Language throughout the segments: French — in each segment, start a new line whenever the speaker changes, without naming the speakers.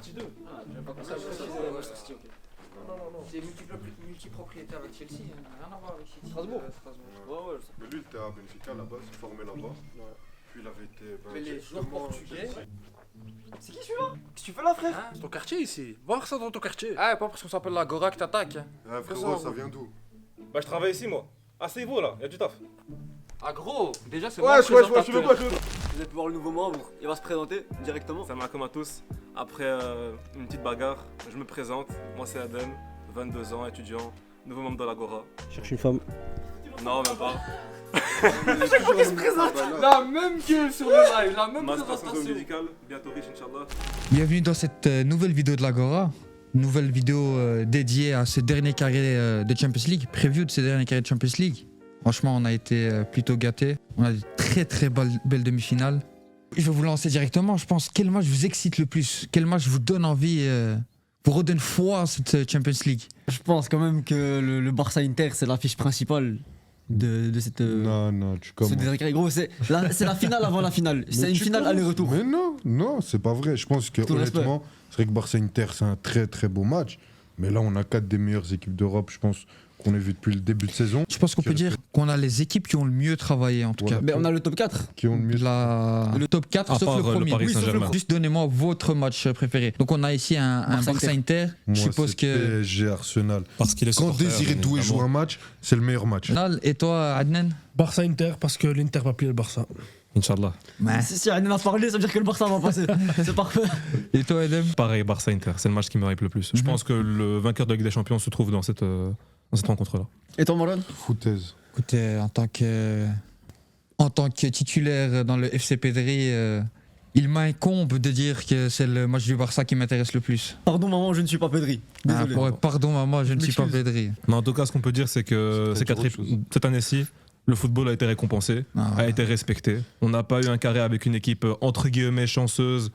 City 2.
Ah, je vais pas commencer à préciser Manchester City, ok. Non. C'est multipropriétaire avec Chelsea, rien à voir avec City.
Strasbourg.
Ouais, je sais.
Mais lui, il était à Benfica là-bas, il s'est formé là-bas. Puis il avait été.
Mais les joueurs portugais.
C'est qui celui-là? Qu'est-ce que tu fais là, frère?
C'est ton quartier ici. Voir ça dans ton quartier.
Ah, pas parce qu'on s'appelle la Gora que t'attaques.
Frérot, ça vient d'où?
Bah, je travaille ici, moi. Asseyez-vous là, y'a du taf.
Ah, gros, déjà c'est
Ouais, je veux quoi,
Vous allez pouvoir le nouveau membre, il va se présenter directement.
Salam alaikum à tous. Après une petite bagarre, je me présente. Moi, c'est Adem, 22 ans, étudiant, nouveau membre de l'Agora.
Cherche une femme.
Non, même pas.
Chaque fois qu'il se présente.
La même gueule sur le live, la même
Master
présentation.
médical, bientôt riche, Inch'Allah.
Bienvenue dans cette nouvelle vidéo de l'Agora. Nouvelle vidéo dédiée à ce dernier carré de Champions League, preview de ce dernier carré de Champions League. Franchement, on a été plutôt gâtés. On a des très belles demi-finales. Je vais vous lancer directement. Je pense, quel match vous excite le plus? Quel match vous donne envie, vous redonne foi à cette Champions League?
Je pense quand même que le Barça-Inter, c'est l'affiche principale de cette.
Non, tu commences.
Ce dernier carré. Gros, c'est la finale avant la finale. C'est une finale aller-retour.
Mais non, c'est pas vrai. Je pense que
Tout
honnêtement, c'est vrai que Barça-Inter, c'est un très beau match. Mais là, on a 4 des meilleures équipes d'Europe, je pense, qu'on a vu depuis le début de saison.
Je pense qu'on peut dire qu'on a les équipes qui ont le mieux travaillé, en tout cas.
Mais on a le top 4.
Qui ont le mieux.
Le top 4,
À
sauf
part,
le
le
premier.
Paris
Oui, sauf
Saint-Germain.
Juste donnez-moi votre match préféré. Donc on a ici un Barça-Inter.
Moi,
Je suppose
c'est
que...
PSG Arsenal.
Parce qu'il est
Quand
supporter,
Désiré Doué
évidemment.
joue un match, c'est le meilleur match.
Nal, et toi, Adnan?
Barça-Inter, parce que l'Inter va plier le Barça. Inch'Allah.
Si Aden a parlé, ça veut dire que le Barça va passer. C'est parfait.
Et toi, Adem?
Pareil, Barça-Inter, c'est le match qui me hype le plus. Je pense que le vainqueur de la Ligue des Champions se trouve dans cette rencontre-là.
Et toi, Marlon?
Foutaise.
Écoutez, en tant que titulaire dans le FC Pedri, il m'incombe de dire que c'est le match du Barça qui m'intéresse le plus.
Pardon, maman, je ne suis pas Pedri. Désolé.
Pardon, maman, je ne suis pas Pedri.
Mais en tout cas, ce qu'on peut dire, c'est que
C'est autre chose.
cette année-ci, le football a été récompensé, a été respecté. On n'a pas eu un carré avec une équipe entre guillemets chanceuse,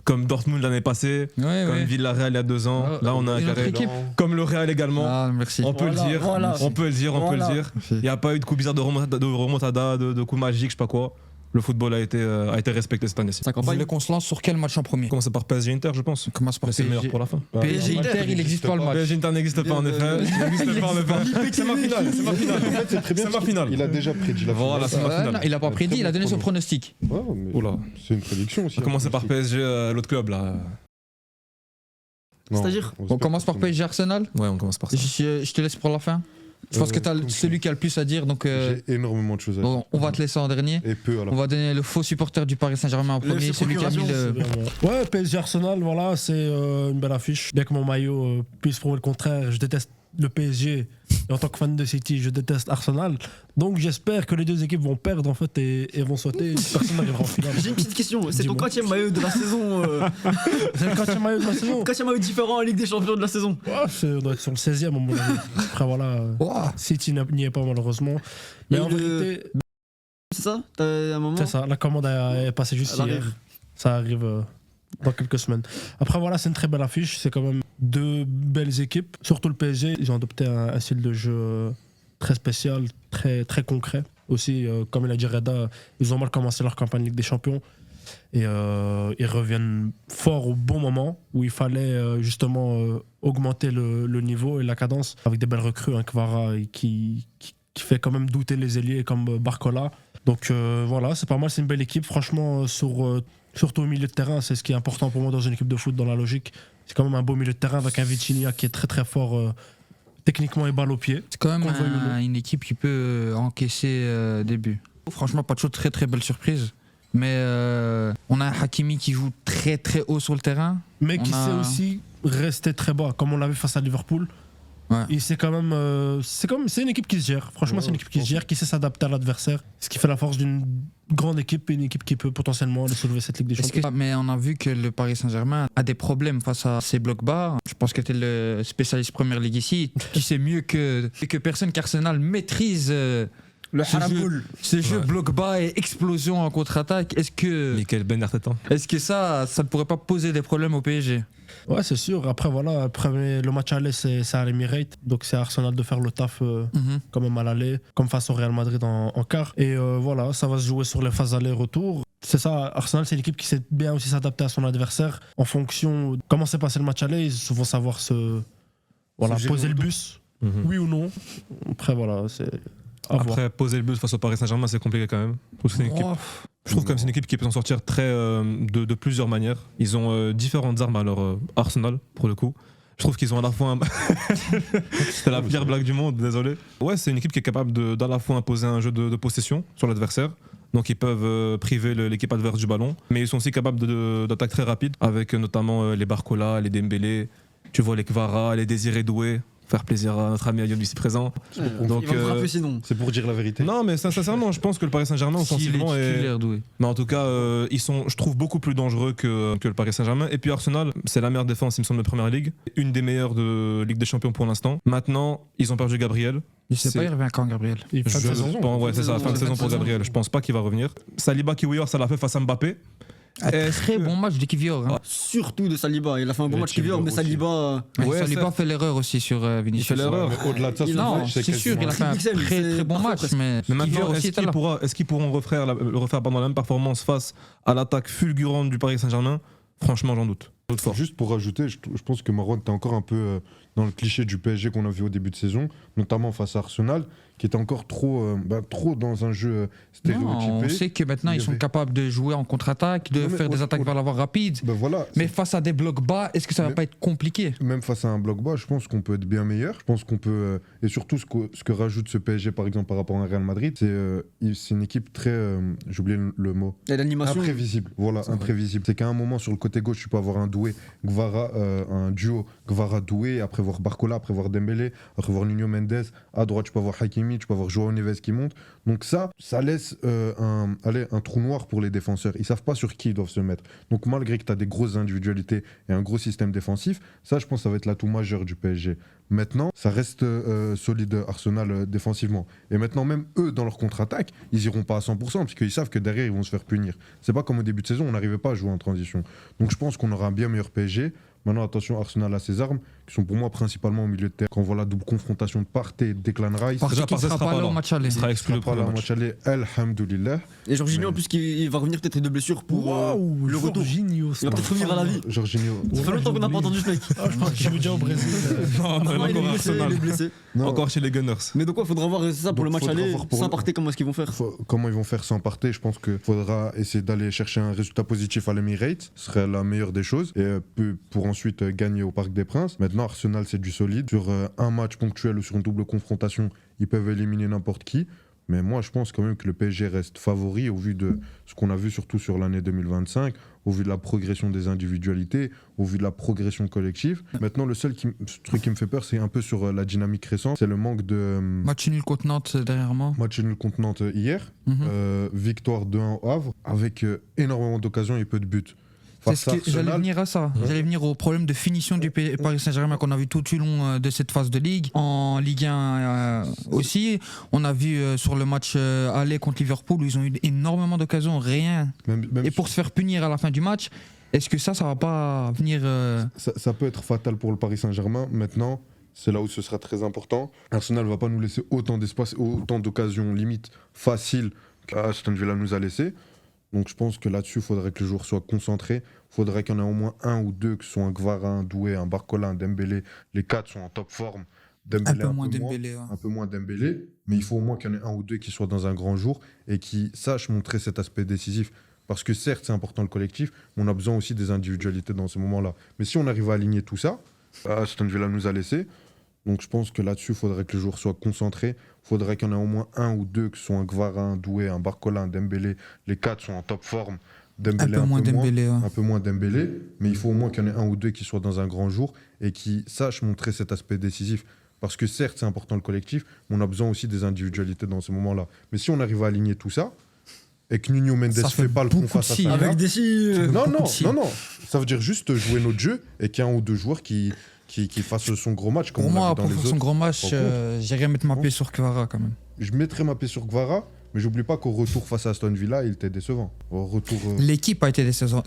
comme Dortmund l'année passée, comme Villarreal il y a 2 ans.
Ah,
Là, on a un
une autre
carré
équipe.
comme le Real également.
Ah, merci.
On peut le dire, on peut le dire. Il n'y a pas eu de coup bizarre de remontada, de coup magique, je sais pas quoi. Le football a été respecté cette année-ci.
Ça
Vous
campagne.
voulez qu'on se lance sur quel match en premier?
On commence par PSG Inter, je pense.
On commence par
Mais c'est le meilleur
PSG.
pour la fin.
PSG Inter, il n'existe pas le match.
PSG Inter n'existe pas en effet. C'est ma finale.
En fait, c'est très bien.
C'est ma finale.
Il a déjà prédit la finale.
Voilà, c'est ma finale.
Non, il a pas prédit, il a donné son pronostic.
Ouais, mais
Oula.
c'est une prédiction aussi.
On va commencer par PSG, l'autre club là.
Non,
C'est-à-dire
On commence par PSG Arsenal.
Ouais, on commence par ça.
Je te laisse pour la fin. Je pense que tu as celui qui a le plus à dire, donc
J'ai énormément de choses à dire.
bon, on va te laisser en dernier.
Et peu à la
On va donner le faux supporter du Paris Saint-Germain en premier,
FC
celui qui a mis le...
Ouais, PSG Arsenal, voilà, c'est une belle affiche. Bien que mon maillot puisse prouver le contraire, je déteste le PSG. Et en tant que fan de City, je déteste Arsenal. Donc j'espère que les deux équipes vont perdre en fait et vont sauter. Personne n'arrivera en finale.
J'ai une petite question. C'est ton
Dis-moi.
4e maillot de la saison.
C'est le 4e maillot de la saison.
4e maillot différent en Ligue des Champions de la saison.
Ouais, on doit être sur le 16e à mon avis. Après voilà,
Ouah.
City n'y est pas malheureusement. Mais
Il y a
en
eu le-
vérité,
C'est ça? T'as un moment?
c'est ça, la commande est passée juste
Elle
hier.
arrive.
Ça arrive dans quelques semaines. Après voilà, c'est une très belle affiche. C'est quand même 2 belles équipes. Surtout le PSG, ils ont adopté un style de jeu très spécial, très concret. Aussi, comme il a dit Reda, ils ont mal commencé leur campagne Ligue des Champions. Et ils reviennent fort au bon moment où il fallait justement augmenter le niveau et la cadence avec des belles recrues, un Kvara qui fait quand même douter les ailiers comme Barcola. Donc voilà, c'est pas mal, c'est une belle équipe. Franchement, surtout au milieu de terrain, c'est ce qui est important pour moi dans une équipe de foot, dans la logique. C'est quand même un beau milieu de terrain avec un Vitinha qui est très fort techniquement et balle au pied.
C'est quand même
Qu'on le veuille ou non.
une équipe qui peut encaisser des buts. Franchement, pas de chose, très belle surprise. Mais on a un Hakimi qui joue très haut sur le terrain.
Mais qui
On a-
sait aussi rester très bas, comme on l'a vu face à Liverpool.
Ouais.
Et c'est quand même, c'est une équipe qui se gère. Franchement, c'est une équipe qui se gère, qui sait s'adapter à l'adversaire. Ce qui fait la force d'une grande équipe, une équipe qui peut potentiellement aller soulever cette Ligue des Champions.
Mais on a vu que le Paris Saint-Germain a des problèmes face à ces blocs bas. Je pense que tu es le spécialiste Première Ligue ici. Tu sais mieux que personne qu'Arsenal maîtrise
Le
ce
Haraboul.
jeu bloc bas et explosion en contre-attaque. Est-ce que
Ben Arteta.
ça ne pourrait pas poser des problèmes au PSG?
Ouais, c'est sûr. Après, voilà, le match aller, c'est à l'Emirates. Donc, c'est à Arsenal de faire le taf quand même à l'aller, comme face au Real Madrid en quart. Et voilà, ça va se jouer sur les phases aller-retour. C'est ça, Arsenal, c'est l'équipe qui sait bien aussi s'adapter à son adversaire en fonction de comment s'est passé le match aller. Ils vont savoir poser le bus, oui ou non. Après, voilà, c'est.
Après, poser le bus face au Paris Saint-Germain, c'est compliqué quand même. Je trouve quand même c'est une équipe qui peut s'en sortir de plusieurs manières. Ils ont différentes armes à leur arsenal, pour le coup. Je trouve qu'ils ont à la fois c'est la pire blague du monde, désolé. Ouais, c'est une équipe qui est capable d'à la fois imposer un jeu de possession sur l'adversaire. Donc ils peuvent priver l'équipe adverse du ballon. Mais ils sont aussi capables d'attaques très rapides, avec notamment les Barcola, les Dembélé, tu vois les Kvara, les Désiré Doué. Faire plaisir à notre ami Ayoub ici présent.
Donc, il va me frapper sinon.
C'est pour dire la vérité.
Non, mais sincèrement, je pense que le Paris Saint-Germain offensivement est. Mais en tout cas, ils sont, je trouve, beaucoup plus dangereux que le Paris Saint-Germain. Et puis Arsenal, c'est la meilleure défense, il me semble, de Première Ligue. Une des meilleures de Ligue des Champions pour l'instant. Maintenant, ils ont perdu Gabriel.
Je sais pas, il revient quand, Gabriel?
Ouais, c'est ça, fin de saison pour Gabriel. Je pense pas qu'il va revenir. Saliba Kiwior, ça l'a fait face à Mbappé.
Très bon match de Kiwior. Hein.
Surtout de Saliba. Il a fait un bon match Kiwior, mais Saliba.
Saliba fait l'erreur aussi sur Vinicius.
Il fait l'erreur.
Au-delà de ça,
c'est sûr, il a fait un très bon match. Mais
maintenant, est-ce qu'ils pourront refaire la même performance face à l'attaque fulgurante du Paris Saint-Germain? Franchement, j'en doute.
Juste pour rajouter, je pense que Marwan était encore un peu dans le cliché du PSG qu'on a vu au début de saison, notamment face à Arsenal, qui était encore trop dans un jeu stéréotypé.
Non, on sait que maintenant ils sont capables de jouer en contre-attaque, de faire des attaques vers l'avant rapides. Mais face à des blocs bas, est-ce que ça va pas être compliqué?
Même face à un bloc bas, je pense qu'on peut être bien meilleur. Je pense qu'on peut et surtout ce que rajoute ce PSG par exemple par rapport à un Real Madrid, c'est une équipe très j'ai oublié le mot.
Et l'animation
imprévisible. Voilà, imprévisible. C'est qu'à un moment sur le côté gauche, tu peux avoir un Doué, Kvara, un duo Kvara Doué, après voir Barcola, après voir Dembélé, après voir Nuno Mendes, à droite tu peux avoir Hakimi, tu peux avoir Joao Neves qui monte. Donc ça laisse un trou noir pour les défenseurs. Ils savent pas sur qui ils doivent se mettre. Donc malgré que tu as des grosses individualités et un gros système défensif, ça je pense que ça va être l'atout majeur du PSG. Maintenant, ça reste solide Arsenal défensivement. Et maintenant, même eux, dans leur contre-attaque, ils iront pas à 100% parce qu'ils savent que derrière, ils vont se faire punir. C'est pas comme au début de saison, on n'arrivait pas à jouer en transition. Donc je pense qu'on aura un bien meilleur PSG. Maintenant, attention, Arsenal a ses armes, qui sont pour moi principalement au milieu de terre. Quand on voit la double confrontation de Partey et de Declan Rice,
Partey qui ne sera pas là au match aller.
Il sera exclu
au match aller, alhamdoulilah.
Et Jorginho, en plus, il va revenir peut-être de blessure pour le retour.
Jorginho,
il va peut-être revenir à la vie.
Jorginho.
Ça fait longtemps qu'on n'a pas entendu ce mec.
Je crois qu'il est déjà au Brésil.
Non, il est blessé, il est blessé. Encore chez les Gunners.
Mais donc, il faudra voir ça pour le match aller. Sans Partey, comment est-ce qu'ils vont faire?
Comment ils vont faire sans Partey? Je pense qu'il faudra essayer d'aller chercher un résultat positif à l'Emirates. Ce serait la meilleure des choses. Et pour ensuite gagner au Parc des Princes. Maintenant, Arsenal, c'est du solide. Sur un match ponctuel ou sur une double confrontation, ils peuvent éliminer n'importe qui. Mais moi, je pense quand même que le PSG reste favori au vu de ce qu'on a vu surtout sur l'année 2025, au vu de la progression des individualités, au vu de la progression collective. Maintenant, le seul truc qui me fait peur, c'est un peu sur la dynamique récente, c'est le manque de...
Match nul contre Nantes dernièrement.
Match nul contre Nantes hier, victoire 2-1 au Havre, avec énormément d'occasions et peu de buts.
J'allais venir à ça. J'allais venir au problème de finition du Paris Saint-Germain qu'on a vu tout au long de cette phase de Ligue. En Ligue 1 aussi, on a vu sur le match aller contre Liverpool où ils ont eu énormément d'occasions, rien. Et pour se faire punir à la fin du match, est-ce que ça va pas venir...
Ça peut être fatal pour le Paris Saint-Germain. Maintenant, c'est là où ce sera très important. Arsenal ne va pas nous laisser autant d'espace, autant d'occasions limites faciles qu'Aston Villa nous a laissé. Donc je pense que là-dessus, il faudrait que les joueurs soient concentrés. Il faudrait qu'il y en ait au moins un ou deux qui soient un Kvara, un Doué, un Barcola, un Dembélé. Les quatre sont en top forme. Dembélé, un peu moins Dembélé. Mais il faut au moins qu'il y en ait un ou deux qui soient dans un grand jour et qui sachent montrer cet aspect décisif. Parce que certes, c'est important le collectif, mais on a besoin aussi des individualités dans ces moments-là. Mais si on arrive à aligner tout ça, Aston Villa nous a laissé. Donc je pense que là-dessus, il faudrait que les joueurs soient concentrés. Il faudrait qu'il y en ait au moins un ou deux qui soient un Kvara, un Doué, un Barcola, un Dembélé. Les quatre sont en top forme. Dembélé, un peu moins Dembélé. Mais il faut au moins qu'il y en ait un ou deux qui soient dans un grand jour et qui sachent montrer cet aspect décisif. Parce que certes, c'est important le collectif, mais on a besoin aussi des individualités dans ces moments-là. Mais si on arrive à aligner tout ça, et que Nuno Mendes ne fait pas le con face à ça...
Avec des
non. Ça veut dire juste jouer notre jeu et qu'il y ait un ou deux joueurs qui fasse son gros match.
Pour moi, pour faire son gros match, j'irais mettre ma pied sur Kvara quand même.
Je mettrais ma pied sur Kvara, Mais j'oublie pas qu'au retour face à Aston Villa, il était décevant. Au retour,
L'équipe a été décevante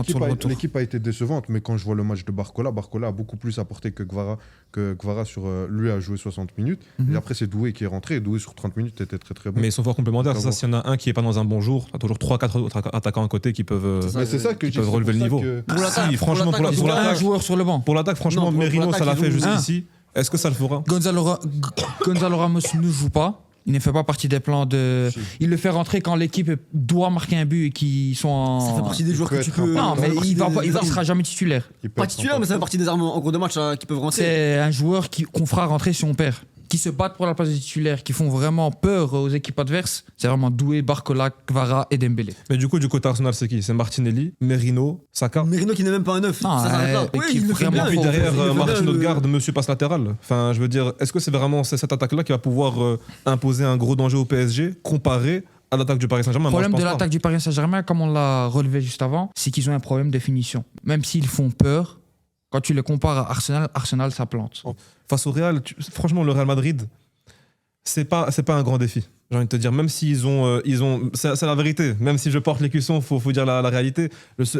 sur le retour.
l'équipe a été décevante, mais quand je vois le match de Barcola a beaucoup plus apporté que Guevara sur, lui a joué 60 minutes.
Mhm.
Et après, c'est Doué qui est rentré. Et Doué sur 30 minutes était très très bon.
Mais ils sont fort complémentaires. C'est ça,
Bravo.
s'il y en a un qui est pas dans un bon jour, t'as toujours 3-4 autres attaquants à côté qui peuvent.
Mais c'est ça que je dis,
peuvent
c'est
relever
pour
le
ça
niveau.
que-
Pour l'attaque,
Si, franchement, pour
l'attaque,
Ils ont un
l'attaque,
joueur sur le banc.
pour l'attaque, franchement,
Non, pour
Merino,
l'attaque,
ça l'a
il
fait
joue-
jusqu'ici. Est-ce que ça le fera
Gonzalo Ramos ne joue pas. Il ne fait pas partie des plans de.
Si.
Il le fait rentrer quand l'équipe doit marquer un but et qu'ils sont en.
Ça fait partie des joueurs
peut
que tu
être
peux.
Non,
ça
mais
fait partie
il
des armes.
sera jamais titulaire.
il peut
Pas
être
titulaire, mais ça fait partie des armes en cours de match qui peuvent rentrer.
C'est un joueur qu'on fera rentrer si on perd. Qui se battent pour la place de titulaire, qui font vraiment peur aux équipes adverses. C'est vraiment Doué, Barcola, Kvara et Dembélé.
Mais du coup, du côté Arsenal, c'est qui? C'est Martinelli, Merino, Saka.
Merino qui n'est même pas un neuf.
Non,
Ça s'arrête là.
et
Oui,
qui
il le fait
vraiment
bien.
Et puis
faut-
derrière,
il le fait
Martin
bien,
Odegaard, monsieur passe latéral. Enfin, je veux dire, est-ce que c'est vraiment cette attaque-là qui va pouvoir imposer un gros danger au PSG comparé à l'attaque du Paris Saint-Germain?
Le
Moi, je
problème
pense
de
pas.
l'attaque du Paris Saint-Germain, comme on l'a relevé juste avant, c'est qu'ils ont un problème de finition. Même s'ils font peur, quand tu les compares à Arsenal, Arsenal ça plante.
Face au Real, franchement, le Real Madrid, c'est pas un grand défi. J'ai envie de te dire, même s'ils ont, c'est la vérité. Même si je porte l'écusson, faut dire la réalité.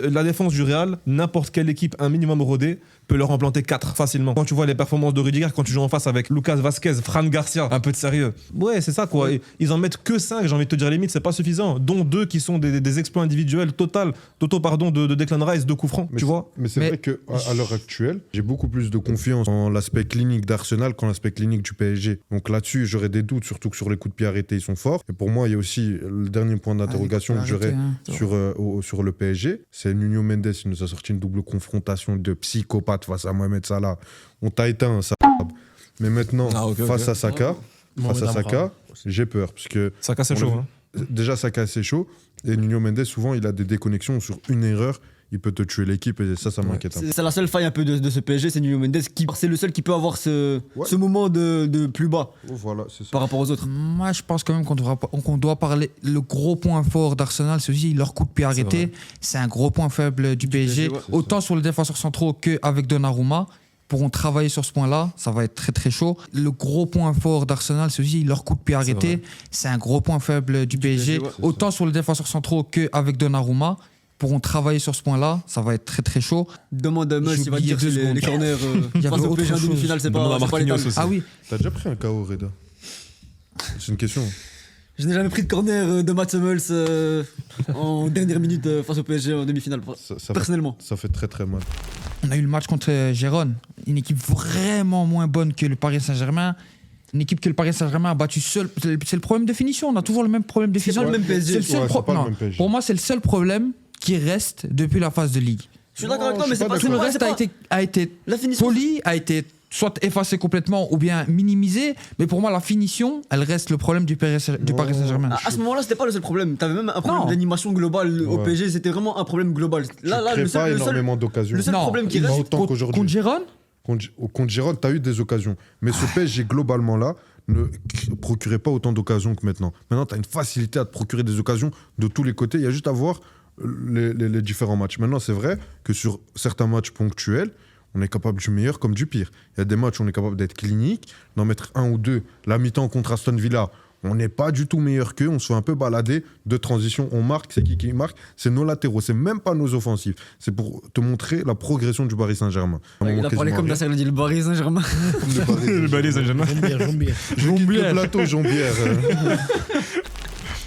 La défense du Real, n'importe quelle équipe un minimum rodée peut leur en planter 4 facilement. Quand tu vois les performances de Rudiger, quand tu joues en face avec Lucas Vasquez, Fran Garcia, un peu de sérieux. Ouais, c'est ça quoi. Et ils en mettent que 5, j'ai envie de te dire limite, c'est pas suffisant. Dont 2 qui sont des exploits individuels de Declan Rice, de coups francs,
Mais
tu vois.
Mais c'est
Mais-
vrai qu'à à l'heure actuelle, j'ai beaucoup plus de confiance en l'aspect clinique d'Arsenal qu'en l'aspect clinique du PSG. Donc là-dessus, j'aurais des doutes, surtout que sur les coups de pied arrêtés, ils sont forts. Et pour moi, il y a aussi le dernier point d'interrogation que j'aurais sur le PSG, c'est Nuno Mendes. Il nous a sorti une double confrontation de psychopathe face à Mohamed Salah. On t'a éteint, ça. Mais maintenant,
Ah, ok,
face
ok.
à Saka,
Mohamed Amra.
j'ai peur. Parce que
Saka, c'est
On
chaud.
l'a
Hein.
déjà, Saka, c'est chaud. Et Nuno Mendes, souvent, il a des déconnexions sur une erreur. Il peut te tuer l'équipe et ça m'inquiète un peu.
C'est la seule faille un peu de ce PSG, c'est Nuno Mendes. C'est le seul qui peut avoir ce moment de plus bas
Oh, voilà, c'est ça.
par rapport aux autres.
Moi, je pense quand même qu'on doit parler. Le gros point fort d'Arsenal, c'est aussi leur coup de pied arrêté. C'est un gros point faible du PSG.
PSG, ouais.
Autant sur les défenseurs centraux qu'avec Donnarumma. Pourront travailler sur ce point-là, ça va être très très chaud. Le gros point fort d'Arsenal, c'est aussi leur coup de pied arrêté. C'est un gros point faible du PSG.
ouais.
Autant sur les défenseurs centraux qu'avec Donnarumma. Pourront travailler sur ce point-là, ça va être très très chaud.
Demande à Mus,
J'ai
il va
oublié
dire
2
si les
secondes.
corners
Il y
face
avait
au PSG en
autre chose.
demi-finale, c'est
Demande à
pas
Marquinhos
l'étal.
aussi.
Ah oui,
T'as déjà pris un KO, Reda? C'est une question.
Je n'ai jamais pris de corner de Mats Hummels en dernière minute face au PSG en demi-finale,
Ça fait,
personnellement.
ça fait très très mal.
on a eu le match contre Gérone, une équipe vraiment moins bonne que le Paris Saint-Germain. Une équipe que le Paris Saint-Germain a battu seul. C'est le problème de finition. On a toujours le même problème de
C'est
finition.
pas le même PSG.
C'est le seul
Ouais, c'est pas le
non,
même PSG.
Pour moi, c'est le seul problème qui reste depuis la phase de Ligue.
Je suis d'accord avec toi,
je
mais
suis
c'est
pas
pas
Tout le
c'est pas-
reste
c'est pas-
a été
La finition.
poli, a été soit effacé complètement ou bien minimisé. Mais pour moi, la finition, elle reste le problème du Paris Saint-Germain.
À ce moment-là, c'était pas le seul problème. T'avais même un problème
Non.
d'animation globale au
Ouais.
PSG. C'était vraiment un problème global. Là,
tu
le
crées pas
seul,
énormément d'occasions.
le seul
Non,
problème qui
il
reste,
va autant
Contre
qu'aujourd'hui.
Gérone,
Contre Giroud, tu as eu des occasions. Mais ce PSG, globalement, là, ne procurait pas autant d'occasions que maintenant. Maintenant, tu as une facilité à te procurer des occasions de tous les côtés. Il y a juste à voir les différents matchs. Maintenant, c'est vrai que sur certains matchs ponctuels, on est capable du meilleur comme du pire. Il y a des matchs où on est capable d'être clinique, d'en mettre un ou deux. La mi-temps contre Aston Villa, on n'est pas du tout meilleur qu'eux. On se fait un peu balader de transition. On marque. C'est qui marque? C'est nos latéraux. C'est même pas nos offensifs. C'est pour te montrer la progression du Paris Saint-Germain. À un
il
moment
a parlé
quasiment
comme
rien.
Nasser l'a dit, le Paris Saint-Germain.
Comme le Paris
Le Paris Saint-Germain.
Jombière.
Je quitte le plateau, Jean-Pierre.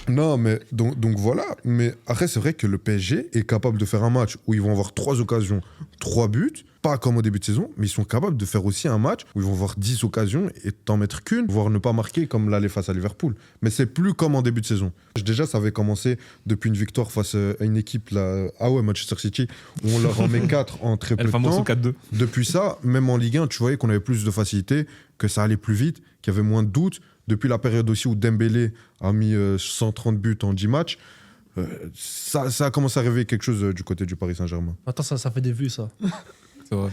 Non, mais donc voilà. Mais après, c'est vrai que le PSG est capable de faire un match où ils vont avoir 3 occasions, 3 buts. Pas comme au début de saison, mais ils sont capables de faire aussi un match où ils vont avoir 10 occasions et t'en mettre qu'une, voire ne pas marquer comme l'aller face à Liverpool. Mais c'est plus comme en début de saison. Déjà, ça avait commencé depuis une victoire face à une équipe, là, Manchester City, où on leur en met 4 en très peu
El
de
famoso
temps.
4-2.
Depuis ça, même en Ligue 1, tu voyais qu'on avait plus de facilité, que ça allait plus vite, qu'il y avait moins de doutes. Depuis la période aussi où Dembélé a mis 130 buts en 10 matchs, ça a commencé à réveiller quelque chose du côté du Paris Saint-Germain.
Attends, ça fait des vues, ça.
C'est vrai.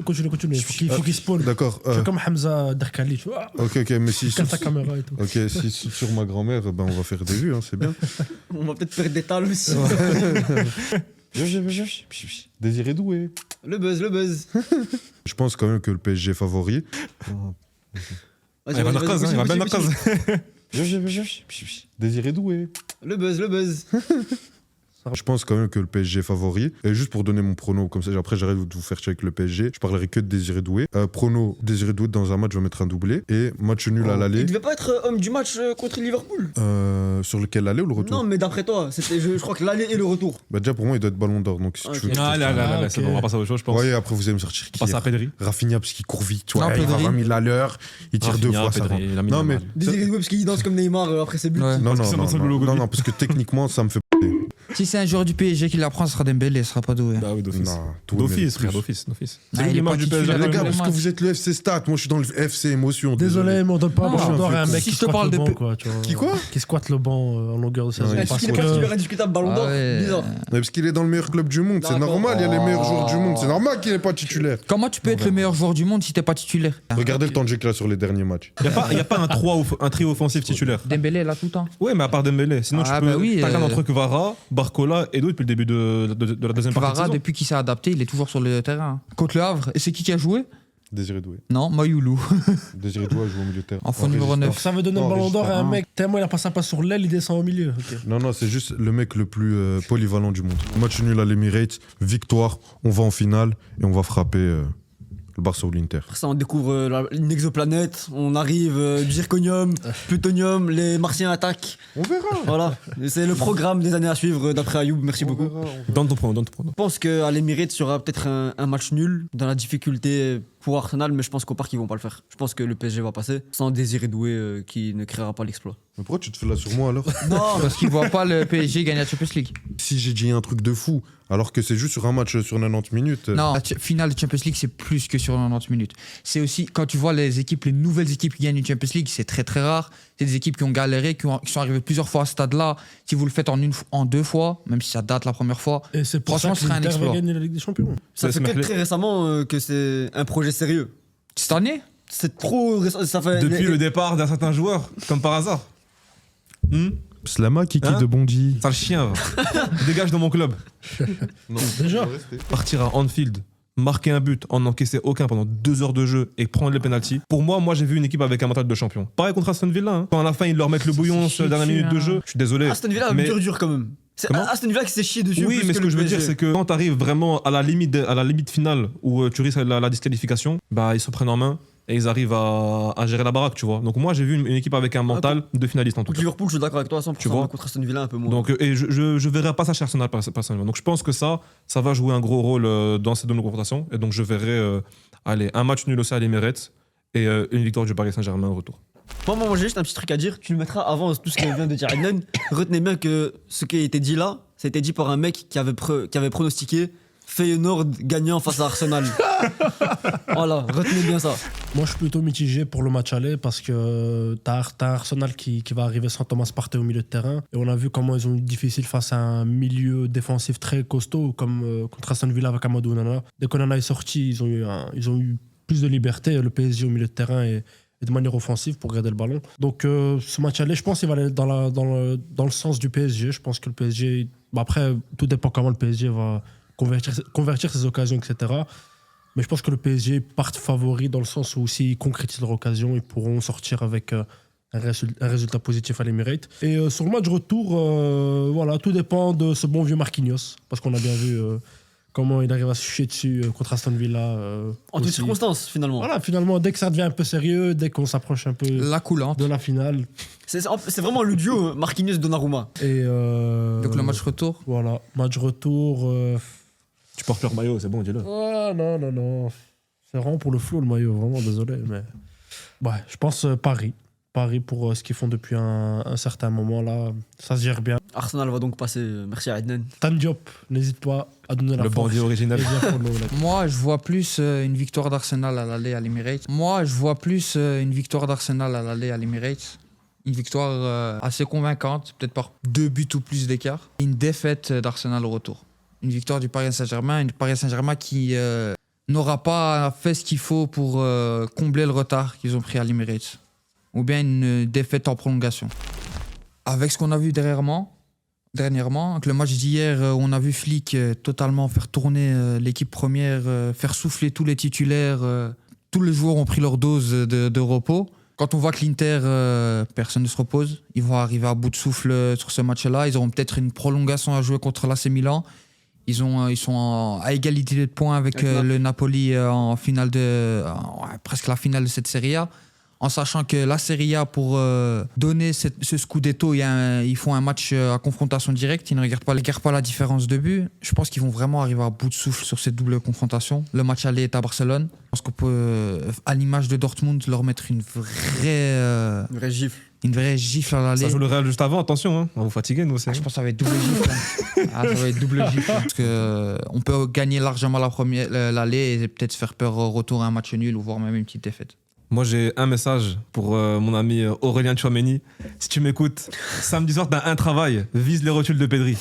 Continue. Il faut qu'il spawn.
D'accord.
Tu fais comme Hamza Derkali, tu vois.
Ok, mais si
Casse ta caméra et tout.
ok, si sur ma grand-mère, ben on va faire des vues, hein, c'est bien.
On va peut-être perdre des talles aussi.
Désiré Doué.
Le buzz.
Je pense quand même que le PSG est favori.
Vas-y,
Il va
vas-y,
narcose,
vas-y,
il va bien
vas-y, vas-y.
narcose.
Désiré Doué.
Le buzz.
Je pense quand même que le PSG est favori. Et juste pour donner mon prono, comme ça après j'arrête de vous faire check le PSG, je parlerai que de Désiré Doué. Prono, Désiré Doué dans un match, je vais mettre un doublé. Et match nul à l'aller.
Il devait pas être homme du match contre Liverpool.
Sur lequel l'aller ou le retour?
Non, mais d'après toi, je crois que l'aller et le retour.
Bah déjà pour moi il doit être ballon d'or. Donc si
Ok.
tu veux.
Ah là, c'est bon, on va passer à autre chose, je pense.
Ouais, après vous allez me sortir qui
On passe à Pedri.
Rafinha parce qu'il court vite. Tu
Non,
vois, il va
Pedri.
20 000 à l'heure. Il tire deux fois, ça va.
Pedri, il a mis
Non,
la
mais-
main.
Désiré Doué parce qu'il danse comme Neymar après ses buts.
Ouais.
Non,
Parce
non,
que c'est
non,
dans son
non,
logo.
non, non, parce que techniquement ça me fait
Si c'est un joueur du PSG qui l'apprend, ce sera Dembélé, ce sera pas Doué.
Bah oui, d'office.
Non, Doué mérite
D'office, frère,
plus.
d'office.
Ah,
C'est
il est
l'image
pas
du PSG.
titulaire.
Les gars,
Le
parce que
match.
vous êtes le FC Stat, moi je suis dans le FC Émotion.
Désolé, mais on donne pas un
Non,
ballon d'or à un
si
mec
je
qui
te
squatte
parle
le
de
banc,
Pe-
quoi, tu vois.
Qui quoi
Qui squatte le banc en longueur de saison.
Ouais.
Est-ce
Parce
qu'il est pas
que-
titulaire indiscutable ballon d'or
Ah ouais.
Bizarre.
Mais parce qu'il est dans le meilleur club du monde, c'est
D'accord.
normal, il y a les meilleurs
Oh.
joueurs du monde, c'est normal qu'il n'est pas titulaire.
Comment tu peux être le meilleur joueur du monde si t'es pas titulaire?
Regardez le temps de jeu qu'il a sur les derniers matchs.
Il n'y a pas un trio offensif titulaire.
Dembélé là tout le temps.
Ouais, mais à part Dembélé. Sinon,
Ah,
tu peux.
bah oui,
T'as qu'un
euh,
entre Kvara, Barcola et d'autres depuis le début de la deuxième partie. de
Kvara,
saison.
depuis qu'il s'est adapté, il est toujours sur le terrain. Contre le Havre. Et c'est qui a joué?
Désiré Doué.
Non, Mayoulou.
Désiré Doué joue au milieu de terrain.
Enfant numéro
Régis
9.
Donc ça veut donner
Non,
le ballon d'or à un
Régis,
mec, tellement il a passé un pas sur l'aile, il descend au milieu. Ok.
Non, non, c'est juste le mec le plus polyvalent du monde. Match nul à l'Emirates, victoire, on va en finale et on va frapper le Barça ou l'Inter.
Après ça, on découvre une exoplanète, on arrive, du zirconium, plutonium, les martiens attaquent.
On verra.
Voilà, Et c'est le programme des années à suivre d'après Ayoub, merci
On
beaucoup.
verra, on verra.
Donne ton prono.
Je pense qu'à l'Emirates, il y aura peut-être un match nul dans la difficulté pour Arsenal, mais je pense qu'au parc, ils vont pas le faire. Je pense que le PSG va passer sans Désiré Doué qui ne créera pas l'exploit.
Mais pourquoi tu te fais là sur moi alors?
Non,
Parce qu'il voit pas le PSG gagner la Champions League.
Si j'ai dit un truc de fou, alors que c'est juste sur un match sur 90 minutes.
Non, la finale de Champions League, c'est plus que sur 90 minutes. C'est aussi, quand tu vois les nouvelles équipes qui gagnent une Champions League, c'est très très rare. C'est des équipes qui ont galéré, qui sont arrivées plusieurs fois à ce stade-là. Si vous le faites en deux fois, même si ça date la première fois,
Et c'est pour
Franchement,
ça
ce serait un
que l'Inter va
exploit.
gagner la Ligue des Champions.
ça
C'est
fait que
Merlet.
très récemment que c'est un projet sérieux.
cette année,
C'est trop récent. Ça fait
Depuis le départ d'un certain joueur, comme par hasard.
Slama, Kiki
Hein
de Bondy.
Sale chien, va. Dégage de mon club.
Non,
Déjà.
Partir à Anfield, marquer un but, en encaisser aucun pendant 2 heures de jeu et prendre les pénaltys. Pour moi, j'ai vu une équipe avec un mental de champion. Pareil contre Aston Villa. Hein. Quand à la fin, ils leur mettent le bouillon sur la dernière minute de jeu. Je suis désolé.
Aston Villa,
mais-
dur quand même. C'est
Comment
Aston Villa qui s'est chié dessus.
Oui,
plus
mais ce que
le
je veux dire,
PSG.
c'est que quand tu arrives vraiment à la limite finale où tu risques la disqualification, bah ils se prennent en main et ils arrivent à gérer la baraque, tu vois. Donc moi, j'ai vu une équipe avec un mental de finaliste en tout
Contre
cas.
Liverpool, je suis d'accord avec toi à 100%.
Tu vois.
mais contre Aston Villa, un peu moins.
Donc, et je verrai pas ça chez Arsenal personnellement. Donc je pense que ça va jouer un gros rôle dans ces deux confrontations. Et donc je verrai allez, un match nul aussi à l'Emirates et une victoire du Paris Saint-Germain au retour.
Moi, j'ai juste un petit truc à dire. Tu le mettras avant tout ce qu'il vient de dire Adnan. Retenez bien que ce qui a été dit là, ça a été dit par un mec qui avait pronostiqué Feyenoord gagnant face à Arsenal. Voilà, retenez bien ça.
Moi, je suis plutôt mitigé pour le match aller parce que t'as Arsenal qui va arriver sans Thomas Partey au milieu de terrain. Et on a vu comment ils ont eu difficile face à un milieu défensif très costaud comme contre Aston Villa avec Amadou Onana. Dès qu'Onana est sorti, ils ont eu plus de liberté, le PSG au milieu de terrain et de manière offensive pour garder le ballon. Donc ce match aller, je pense qu'il va aller dans le sens du PSG. Je pense que le PSG... Bah, après, tout dépend comment le PSG va convertir ses occasions, etc. Mais je pense que le PSG part favori dans le sens où s'ils concrétisent leur occasion, ils pourront sortir avec un résultat positif à l'Emirates. Et sur le match retour, voilà, tout dépend de ce bon vieux Marquinhos. Parce qu'on a bien vu comment il arrive à se chier dessus contre Aston Villa.
En toutes
aussi.
circonstances, finalement.
Voilà, finalement, dès que ça devient un peu sérieux, dès qu'on s'approche un peu
la coulante.
de la finale.
C'est vraiment le duo Marquinhos-Donnarumma.
Et
Donc le match retour.
Voilà, match retour.
Tu portes leur maillot, c'est bon, dis-le.
Oh, non. C'est vraiment pour le flou, le maillot, vraiment désolé. Mais ouais, je pense Paris. Paris pour ce qu'ils font depuis un certain moment là. Ça se gère bien.
Arsenal va donc passer. Merci à Adnan.
Tan Diop, n'hésite pas à donner la
Le
force.
bandit original.
Et bien follow, là.
Moi, je vois plus une victoire d'Arsenal à l'aller à l'Emirates. Une victoire assez convaincante, peut-être par 2 buts ou plus d'écart. Une défaite d'Arsenal au retour. Une victoire du Paris Saint-Germain, qui n'aura pas fait ce qu'il faut pour combler le retard qu'ils ont pris à l'Emirates. Ou bien une défaite en prolongation. Avec ce qu'on a vu dernièrement, avec le match d'hier, on a vu Flick totalement faire tourner l'équipe première, faire souffler tous les titulaires. Tous les joueurs ont pris leur dose de repos. Quand on voit que l'Inter, personne ne se repose, ils vont arriver à bout de souffle sur ce match-là. Ils auront peut-être une prolongation à jouer contre l'AC Milan. Ils sont à égalité de points avec le Napoli en finale presque la finale de cette Serie A. En sachant que la Serie A, pour donner ce Scudetto, ils font un match à confrontation directe. Ils ne regardent pas la différence de but. Je pense qu'ils vont vraiment arriver à bout de souffle sur cette double confrontation. Le match aller est à Barcelone. Je pense qu'on peut, à l'image de Dortmund, leur mettre une vraie
gifle.
Une vraie gifle à l'aller.
Ça joue le Real juste avant, attention, hein. On va vous fatiguer, nous aussi.
Je pense que ça va être double gifle. Ça va être double gifle. Parce qu'on peut gagner largement l'aller et peut-être se faire peur au retour à un match nul ou voire même une petite défaite.
Moi, j'ai un message pour mon ami Aurélien Tchouaméni. Si tu m'écoutes, samedi soir, t'as un travail. Vise les rotules de Pedri.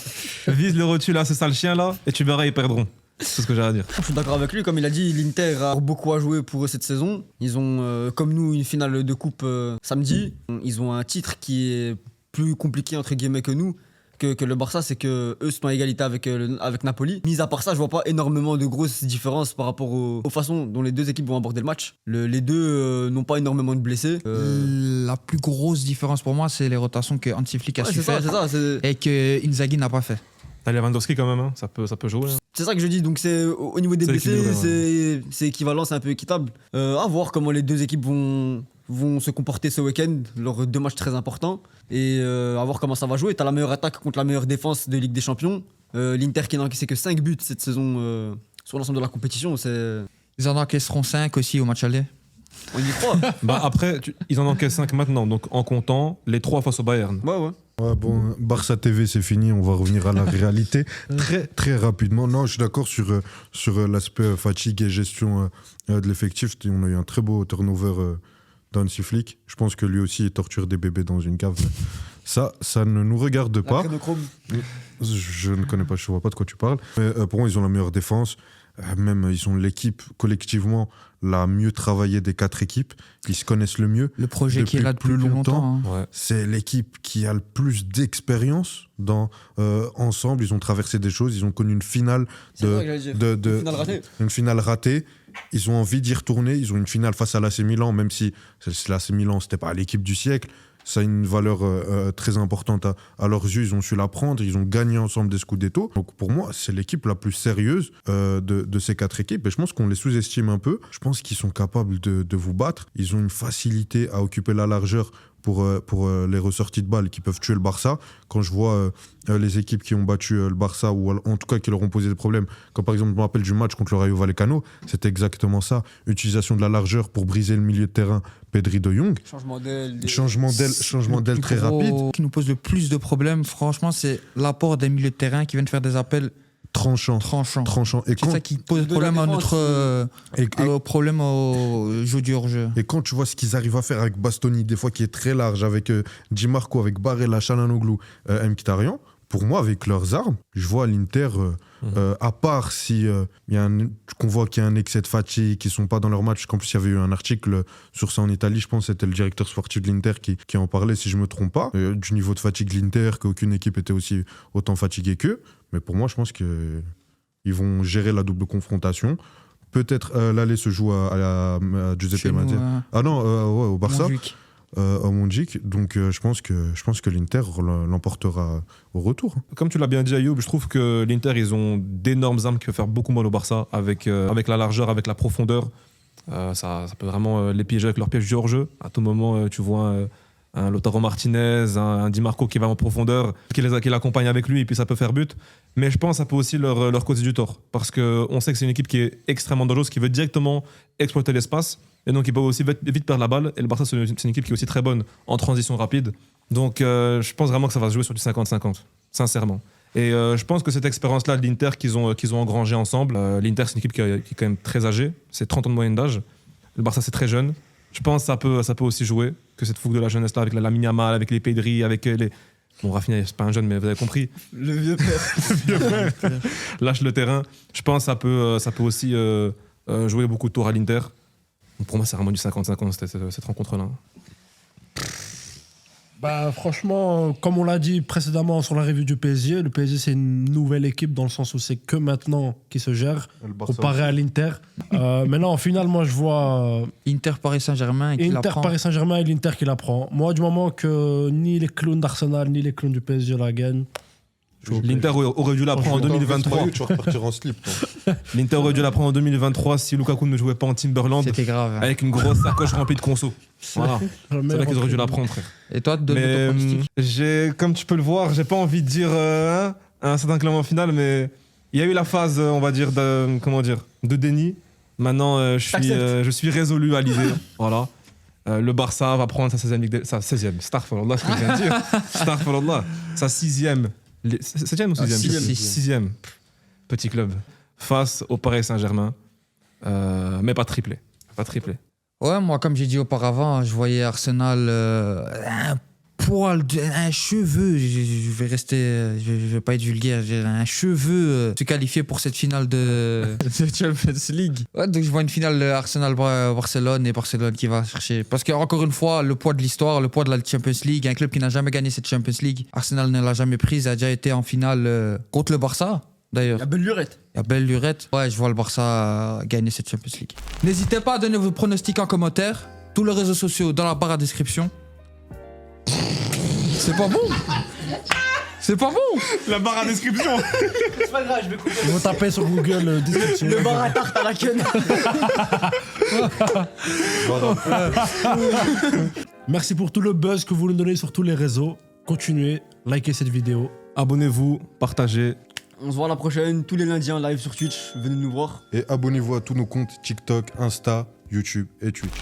Vise les rotules à ce sale chien là et tu verras, ils perdront. C'est ce que j'ai à dire.
Je suis d'accord avec lui. Comme il a dit, l'Inter a beaucoup à jouer pour eux cette saison. Ils ont, comme nous, une finale de coupe samedi. Ils ont un titre qui est plus compliqué, entre guillemets, que nous. Que le Barça, c'est que eux sont à égalité avec Napoli. Mis à part ça, je vois pas énormément de grosses différences par rapport aux façons dont les deux équipes vont aborder le match. Les deux n'ont pas énormément de blessés.
La plus grosse différence pour moi, c'est les rotations que Hansi Flick a su faire et que Inzaghi n'a pas fait.
T'as Lewandowski quand même, hein. ça peut jouer. Hein.
C'est ça que je dis, donc c'est au niveau des blessés, c'est équivalent, c'est un peu équitable. À voir comment les deux équipes vont se comporter ce week-end, leurs deux matchs très importants, et à voir comment ça va jouer. T'as la meilleure attaque contre la meilleure défense de Ligue des Champions. L'Inter qui n'a encaissé que 5 buts cette saison sur l'ensemble de la compétition.
Ils en encaisseront 5 aussi au match aller.
On y croit.
Après, ils en encaissent 5 maintenant, donc en comptant les 3 face au Bayern.
Ouais.
Ouais, bon, Barça TV, c'est fini. On va revenir à la réalité très, très rapidement. Non, je suis d'accord sur l'aspect fatigue et gestion de l'effectif. On a eu un très beau turnover d'Hansi Flick. Je pense que lui aussi, il torture des bébés dans une cave. Ça ne nous regarde pas. Je ne connais pas, je ne vois pas de quoi tu parles. Mais pour moi, ils ont la meilleure défense. Même, ils sont l'équipe collectivement la mieux travaillée des 4 équipes. Ils se connaissent le mieux.
Le projet qui est là depuis plus longtemps.
Ouais.
C'est l'équipe qui a le plus d'expérience ensemble. Ils ont traversé des choses. Ils ont connu une finale une finale ratée. Ils ont envie d'y retourner. Ils ont une finale face à l'AC Milan, même si l'AC Milan, c'était pas l'équipe du siècle. Ça a une valeur très importante à leurs yeux. Ils ont su la prendre. Ils ont gagné ensemble des Scudetto. Donc pour moi, c'est l'équipe la plus sérieuse de ces 4 équipes. Et je pense qu'on les sous-estime un peu. Je pense qu'ils sont capables de vous battre. Ils ont une facilité à occuper la largeur pour les ressorties de balles qui peuvent tuer le Barça. Quand je vois les équipes qui ont battu le Barça, ou en tout cas qui leur ont posé des problèmes, comme par exemple, je me rappelle du match contre le Rayo Vallecano, c'était exactement ça. Utilisation de la largeur pour briser le milieu de terrain, Pedri de Jong. Changement d'aile très rapide.
Ce qui nous pose le plus de problèmes, franchement, c'est l'apport des milieux de terrain qui viennent faire des appels tranchant.
Et
c'est ça qui pose problème à notre problème au jeu du hors-jeu.
Et quand tu vois ce qu'ils arrivent à faire avec Bastoni, des fois qui est très large, avec Di Marco, avec Barella, Çalhanoğlu, Mkhitaryan, pour moi, avec leurs armes, je vois l'Inter, à part si qu'on voit qu'il y a un excès de fatigue, qu'ils ne sont pas dans leur match, qu'en plus il y avait eu un article sur ça en Italie, je pense que c'était le directeur sportif de l'Inter qui en parlait, si je ne me trompe pas, du niveau de fatigue de l'Inter, qu'aucune équipe était aussi autant fatiguée qu'eux. Mais pour moi, je pense qu'ils vont gérer la double confrontation. Peut-être l'aller se joue à Giuseppe Meazza. Au Barça. Au Montjuic. Donc je pense que l'Inter l'emportera au retour.
Comme tu l'as bien dit, Ayoub, je trouve que l'Inter, ils ont d'énormes armes qui peuvent faire beaucoup mal au Barça avec la largeur, avec la profondeur. Ça peut vraiment les piéger avec leur piège du hors-jeu. À tout moment, tu vois un Lautaro Martinez, un Di Marco qui va en profondeur, qui l'accompagne avec lui, et puis ça peut faire but. Mais je pense que ça peut aussi leur causer du tort. Parce qu'on sait que c'est une équipe qui est extrêmement dangereuse, qui veut directement exploiter l'espace. Et donc, ils peuvent aussi vite perdre la balle. Et le Barça, c'est une équipe qui est aussi très bonne en transition rapide. Donc, je pense vraiment que ça va se jouer sur du 50-50, sincèrement. Et je pense que cette expérience-là de l'Inter qu'ils ont engrangée ensemble, l'Inter, c'est une équipe qui est quand même très âgée. C'est 30 ans de moyenne d'âge. Le Barça, c'est très jeune. Je pense que ça peut aussi jouer, que cette fougue de la jeunesse-là, avec la Lamine Yamal, avec les Pedri, avec les... Bon, Rafinha, c'est pas un jeune, mais vous avez compris.
Le vieux père.
Lâche le terrain. Je pense que ça peut aussi jouer beaucoup de tours à l'Inter. Donc pour moi, c'est vraiment du 50-50, cette rencontre-là.
Bah, franchement, comme on l'a dit précédemment sur la review du PSG, le PSG c'est une nouvelle équipe dans le sens où c'est que maintenant qui se gère,
Et le Barça
comparé à l'Inter. Maintenant, au final, moi je vois
Inter Paris Saint-Germain et qui la
Inter
prend.
Paris Saint-Germain et l'Inter qui la prend. Moi, du moment que ni les clowns d'Arsenal ni les clowns du PSG la gagnent,
L'Inter aurait dû la prendre en 2023.
Tu vas repartir en slip. toi.
L'Inter aurait dû la prendre en 2023 si Lukaku ne jouait pas en Timberland
C'était grave. hein.
avec une grosse sacoche remplie de conso. Voilà. C'est là qu'ils auraient dû la prendre, frère.
Et toi, donne
Mais
ton pronostic.
comme tu peux le voir, j'ai pas envie de dire un certain classement final, mais il y a eu la phase, on va dire, de déni. Maintenant, je suis résolu à l'idée. Voilà. Le Barça va prendre sa 16e Ligue sa 16e. Astaghfirullah, ce que je viens de dire. Astaghfirullah. Sa 6e. 7e ou 6e 6e. Petit club. Face au Paris Saint-Germain. Mais pas triplé. Pas triplé.
Ouais, moi, comme j'ai dit auparavant, je voyais Arsenal un poil, un cheveu, je vais rester, je vais pas être vulgaire, un cheveu se qualifier pour cette finale de Champions League. Ouais, donc je vois une finale Arsenal-Barcelone et Barcelone qui va chercher. Parce que encore une fois, le poids de l'histoire, le poids de la Champions League, un club qui n'a jamais gagné cette Champions League, Arsenal ne l'a jamais prise, a déjà été en finale contre le Barça. D'ailleurs.
La belle lurette.
La belle lurette. Ouais, je vois le Barça gagner cette Champions League. N'hésitez pas à donner vos pronostics en commentaire. Tous les réseaux sociaux dans la barre à description. C'est pas bon. C'est pas bon.
La barre à description.
C'est pas grave, je vais couper.
ils vont taper sur Google description.
Le bar à tarte à la queue.
Merci pour tout le buzz que vous nous donnez sur tous les réseaux. Continuez, likez cette vidéo.
Abonnez-vous, partagez.
On se voit la prochaine, tous les lundis en live sur Twitch. Venez nous voir.
Et abonnez-vous à tous nos comptes TikTok, Insta, YouTube et Twitch.